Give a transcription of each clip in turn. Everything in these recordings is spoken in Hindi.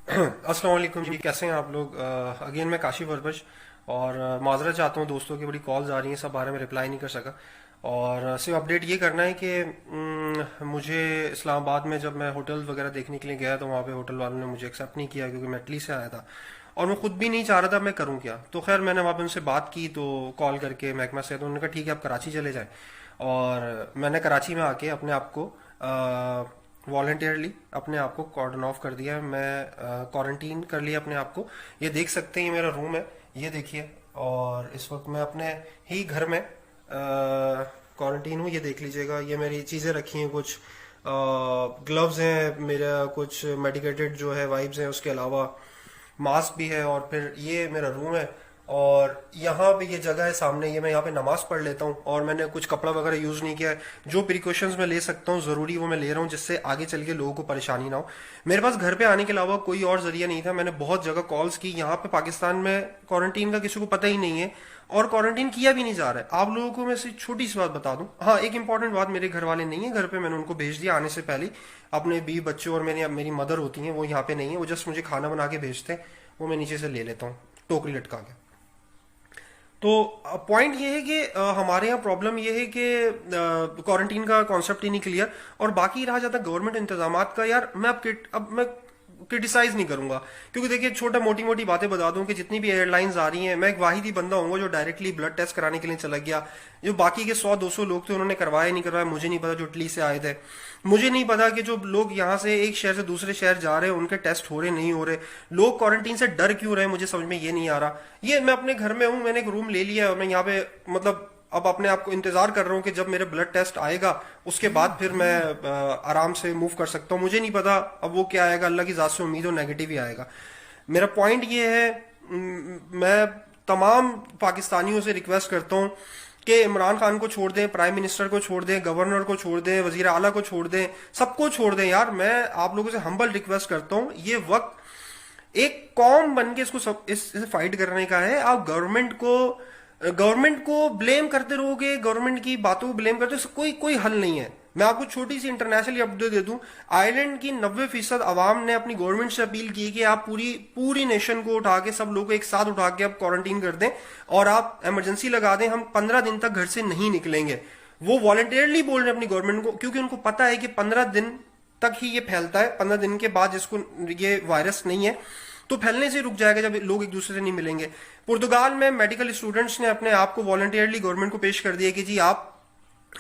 अस्सलाम वालेकुम जी, कैसे हैं आप लोग। अगेन मैं काशिफ अरबज और माजरत चाहता हूँ, दोस्तों की बड़ी कॉल्स आ रही हैं, सब बारे में रिप्लाई नहीं कर सका। और सिर्फ अपडेट ये करना है कि मुझे इस्लामाबाद में जब मैं होटल वगैरह देखने के लिए गया तो वहाँ पे होटल वालों ने मुझे एक्सेप्ट नहीं किया, क्योंकि मैं इटली से आया था और मैं खुद भी नहीं चाह रहा था मैं करूँ क्या। तो खैर मैंने वहाँ पे उनसे बात की, तो कॉल करके महकमा से, तो उन्होंने कहा ठीक है आप कराची चले जाएं। और मैंने कराची में आके अपने आप को वॉलंटियरली अपने आप को कॉर्डन ऑफ कर दिया है। मैं क्वारंटीन कर लिया अपने आप को। ये देख सकते हैं, ये मेरा रूम है, ये देखिए। और इस वक्त मैं अपने ही घर में क्वारंटीन हूँ, ये देख लीजिएगा। ये मेरी चीज़ें रखी हैं, कुछ ग्लव्स हैं, मेरा कुछ मेडिकेटेड जो है वाइप्स हैं, उसके अलावा मास्क भी है। और फिर ये मेरा रूम है और यहाँ पे ये जगह है सामने, ये मैं यहाँ पे नमाज पढ़ लेता हूँ। और मैंने कुछ कपड़ा वगैरह यूज नहीं किया है। जो प्रिकॉशंस मैं ले सकता हूँ जरूरी, वो मैं ले रहा हूँ, जिससे आगे चल के लोगों को परेशानी ना हो। मेरे पास घर पे आने के अलावा कोई और जरिया नहीं था। मैंने बहुत जगह कॉल्स की। यहाँ पे पाकिस्तान में क्वारंटीन का किसी को पता ही नहीं है और क्वारंटीन किया भी नहीं जा रहा है। आप लोगों को मैं सिर्फ छोटी सी बात बता दूं। हाँ, एक इंपॉर्टेंट बात, मेरे घर वाले नहीं है घर पे, मैंने उनको भेज दिया आने से पहले। अपने बीवी बच्चों और मेरी मदर होती हैं, वो यहाँ पे नहीं है, वो जस्ट मुझे खाना बना के भेजते हैं, वो मैं नीचे से ले लेता हूँ टोकरी लटका के। तो पॉइंट ये है कि हमारे यहाँ प्रॉब्लम ये है कि क्वारंटीन का कॉन्सेप्ट ही नहीं क्लियर। और बाकी रहा जाता गवर्नमेंट इंतजामात का, यार अब मैं क्रिटिसाइज नहीं करूंगा, क्योंकि देखिए छोटा मोटी मोटी बातें बता दूं कि जितनी भी एयरलाइंस आ रही हैं, मैं एक वाहिद ही बंदा हूँ जो डायरेक्टली ब्लड टेस्ट कराने के लिए चला गया। जो बाकी के 100-200 लोग थे उन्होंने करवाया नहीं करवाया मुझे नहीं पता, जो इटली से आए थे। मुझे नहीं पता कि जो लोग यहाँ से एक शहर से दूसरे शहर जा रहे हैं उनके टेस्ट हो रहे नहीं हो रहे। लोग क्वारंटीन से डर क्यों रहे, मुझे समझ में ये नहीं आ रहा। ये मैं अपने घर में हूँ, मैंने एक रूम ले लिया है और मैं यहाँ पे मतलब अब अपने आप को इंतजार कर रहा हूँ कि जब मेरे ब्लड टेस्ट आएगा उसके बाद फिर मैं आराम से मूव कर सकता हूँ। मुझे नहीं पता अब वो क्या आएगा, अल्लाह की जात से उम्मीद हो नेगेटिव ही आएगा। मेरा पॉइंट ये है, मैं तमाम पाकिस्तानियों से रिक्वेस्ट करता हूँ कि इमरान खान को छोड़ दें, प्राइम मिनिस्टर को छोड़ दें, गवर्नर को छोड़ दें, वजीर आला को छोड़ दें, सबको छोड़ दें। यार मैं आप लोगों से हम्बल रिक्वेस्ट करता हूँ, ये वक्त एक कौम बन के इसको सब इसे फाइट करने का है। आप गवर्नमेंट को ब्लेम करते रहोगे, गवर्नमेंट की बातों को ब्लेम करते कोई कोई हल नहीं है। मैं आपको छोटी सी इंटरनेशनल अपडेट दे दूं, आयरलैंड की 90% अवाम ने अपनी गवर्नमेंट से अपील की कि आप पूरी पूरी नेशन को उठा के, सब लोगों को एक साथ उठा के आप क्वारंटीन कर दें और आप इमरजेंसी लगा दें, हम 15 दिन तक घर से नहीं निकलेंगे। वो वॉलंटियरली बोल रहे हैं अपनी गवर्नमेंट को, क्योंकि उनको पता है कि 15 दिन तक ही ये फैलता है। 15 दिन के बाद जिसको ये वायरस नहीं है तो फैलने से रुक जाएगा जब लोग एक दूसरे से नहीं मिलेंगे। पुर्तगाल में मेडिकल स्टूडेंट्स ने अपने आप को वॉलंटियरली गवर्नमेंट को पेश कर दिया कि जी आप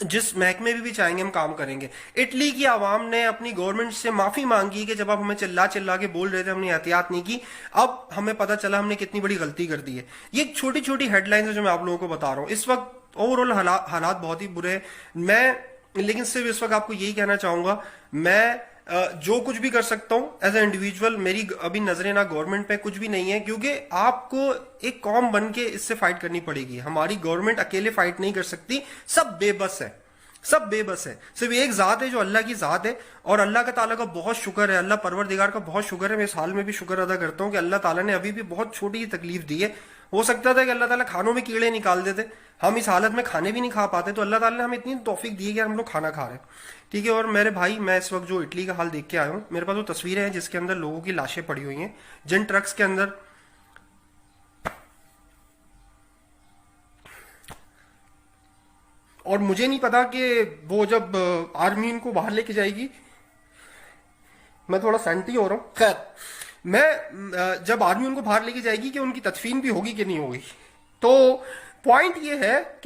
जिस महकमे में भी चाहेंगे हम काम करेंगे। इटली की आवाम ने अपनी गवर्नमेंट से माफी मांगी कि जब आप हमें चिल्ला चिल्ला के बोल रहे थे हमने एहतियात नहीं की, अब हमें पता चला हमने कितनी बड़ी गलती कर दी है। ये छोटी छोटी हेडलाइंस है जो मैं आप लोगों को बता रहा हूं। इस वक्त ओवरऑल हालात बहुत ही बुरे हैं। मैं लेकिन सिर्फ इस वक्त आपको यही कहना चाहूंगा, मैं जो कुछ भी कर सकता हूं एज ए इंडिविजुअल, मेरी अभी नजरें ना गवर्नमेंट पे कुछ भी नहीं है, क्योंकि आपको एक कौम बन के इससे फाइट करनी पड़ेगी। हमारी गवर्नमेंट अकेले फाइट नहीं कर सकती, सब बेबस है, सब बेबस है। सिर्फ एक जात है जो अल्लाह की जात है, और अल्लाह का ताला का बहुत शुक्र है, अल्लाह परवरदिगार का बहुत शुक्र है। मैं इस हाल में भी शुक्र अदा करता हूँ कि अल्लाह ताला ने अभी भी बहुत छोटी सी तकलीफ दी है। हो सकता था कि अल्लाह ताला खानों में कीड़े निकाल देते, हम इस हालत में खाने भी नहीं खा पाते, तो अल्लाह ताला ने हमें इतनी तौफीक दी है कि हम लोग खाना खा रहे हैं। ठीक है। और मेरे भाई, मैं इस वक्त जो इटली का हाल देख के आया हूँ, मेरे पास वो तस्वीरें हैं जिसके अंदर लोगों की लाशें पड़ी हुई हैं, जिन ट्रक्स के अंदर और मुझे नहीं पता कि वो जब आर्मी इनको बाहर लेके जाएगी, मैं थोड़ा सेंटी हो रहा हूँ। खैर, मैं जब आर्मी उनको बाहर लेके जाएगी कि उनकी तदफीन भी होगी कि नहीं होगी। तो पॉइंट ये है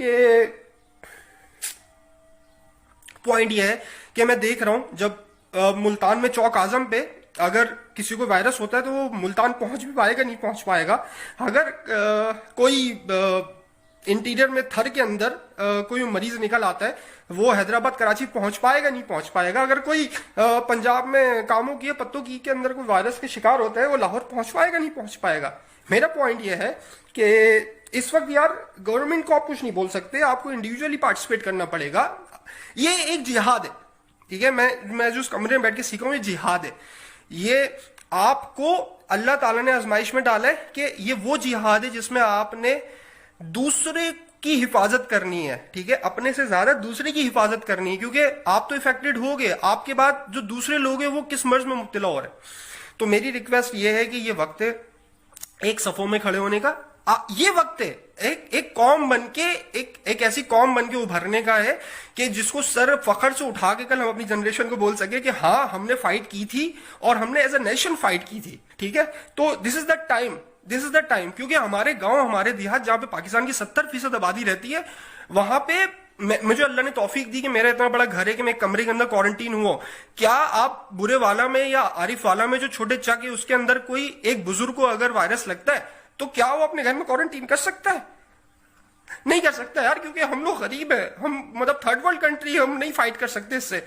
कि मैं देख रहा हूं जब मुल्तान में चौक आजम पे अगर किसी को वायरस होता है तो वो मुल्तान पहुंच भी पाएगा नहीं पहुंच पाएगा। अगर कोई इंटीरियर में थर के अंदर कोई मरीज निकल आता है, वो हैदराबाद कराची पहुंच पाएगा नहीं पहुंच पाएगा। अगर कोई पंजाब में कामों की पत्तों की के अंदर कोई वायरस के शिकार होता है, वो लाहौर पहुंच पाएगा नहीं पहुंच पाएगा। मेरा पॉइंट ये है कि इस वक्त यार गवर्नमेंट को आप कुछ नहीं बोल सकते, आपको इंडिविजुअली पार्टिसिपेट करना पड़ेगा। ये एक जिहाद है, ठीक है। मैं जो उस कमरे में बैठ के सीखा हूं, ये जिहाद है। ये आपको अल्लाह ताला ने आजमाइश में डाला है कि ये वो जिहाद है जिसमें आपने दूसरे की हिफाजत करनी है, ठीक है। अपने से ज्यादा दूसरे की हिफाजत करनी है, क्योंकि आप तो इफेक्टेड हो गए, आपके बाद जो दूसरे लोग हैं वो किस मर्ज में मुब्तला हो रहे हैं। तो मेरी रिक्वेस्ट ये है कि ये वक्त है एक सफों में खड़े होने का। ये वक्त है एक कौम बन के, एक ऐसी कौम बन के उभरने का है कि जिसको सर फखर से उठा के कल हम अपनी जनरेशन को बोल सके कि हाँ हमने फाइट की थी और हमने एज अ नेशन फाइट की थी। ठीक है, तो this is the time, this is the time. क्योंकि हमारे गांव, हमारे देहात जहां पे पाकिस्तान की 70% आबादी रहती है, वहां पे मुझे अल्लाह ने तौफीक दी कि मेरा इतना बड़ा घर है कि मैं एक कमरे के अंदर क्वारंटीन हुआ। क्या आप बुरे वाला में या आरिफ वाला में जो छोटे चक है उसके अंदर कोई एक बुजुर्ग को अगर वायरस लगता है तो क्या वो अपने घर में क्वारंटीन कर सकता है? नहीं कर सकता यार, क्योंकि हम लोग गरीब है, हम मतलब थर्ड वर्ल्ड कंट्री, हम नहीं फाइट कर सकते इससे।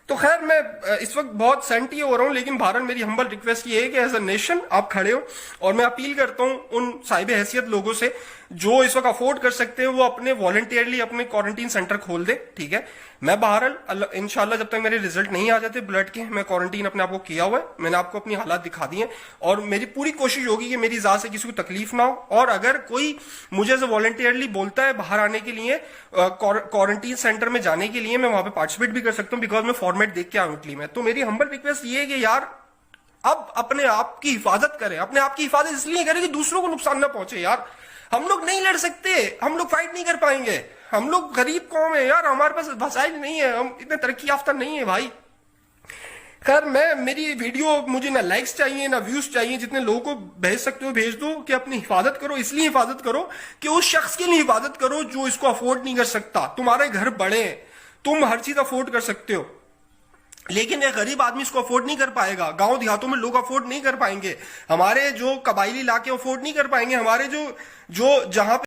तो खैर मैं इस वक्त बहुत सेंटी हो रहा हूं, लेकिन बहरहाल मेरी हम्बल रिक्वेस्ट ये है कि एज अ नेशन आप खड़े हो। और मैं अपील करता हूं उन साहिब हैसियत लोगों से जो इस वक्त अफोर्ड कर सकते हैं, वो अपने वॉलंटियरली अपने क्वारंटीन सेंटर खोल दे। ठीक है, मैं बहरहाल इंशाल्लाह जब तक मेरे रिजल्ट नहीं आ जाते ब्लड के, मैं क्वारंटीन अपने आप को किया हुआ है, मैंने आपको अपनी हालात दिखा दी है और मेरी पूरी कोशिश होगी कि मेरी जात से किसी को तकलीफ ना हो। और अगर कोई मुझे एज वॉलंटियरली बोलता है बाहर आने के लिए, क्वारंटीन सेंटर में जाने के लिए, मैं वहां पे पार्टिसिपेट भी कर सकता हूं, बिकॉज मैं फॉर्मेट देख के आऊं इटली में। तो मेरी हम्बल रिक्वेस्ट ये है कि यार अब अपने आप की हिफाजत करें। अपने आप की हिफाजत इसलिए करें कि दूसरों को नुकसान ना पहुंचे। यार हम लोग नहीं लड़ सकते, हम लोग फाइट नहीं कर पाएंगे, हम लोग गरीब कौम है यार, हमारे पास वसाइल नहीं है, हम इतने तरक्की याफ्ता नहीं है भाई। खैर मैं, मेरी वीडियो मुझे ना लाइक्स चाहिए ना व्यूज चाहिए, जितने लोगों को भेज सकते हो भेज दो कि अपनी हिफाजत करो। इसलिए हिफाजत करो कि उस शख्स के लिए हिफाजत करो जो इसको अफोर्ड नहीं कर सकता। तुम्हारे घर बड़े हैं, तुम हर चीज अफोर्ड कर सकते हो, लेकिन एक गरीब आदमी इसको अफोर्ड नहीं कर पाएगा। गांव देहातों में लोग अफोर्ड नहीं कर पाएंगे, हमारे जो कबायली इलाके अफोर्ड नहीं कर पाएंगे, हमारे जो जहां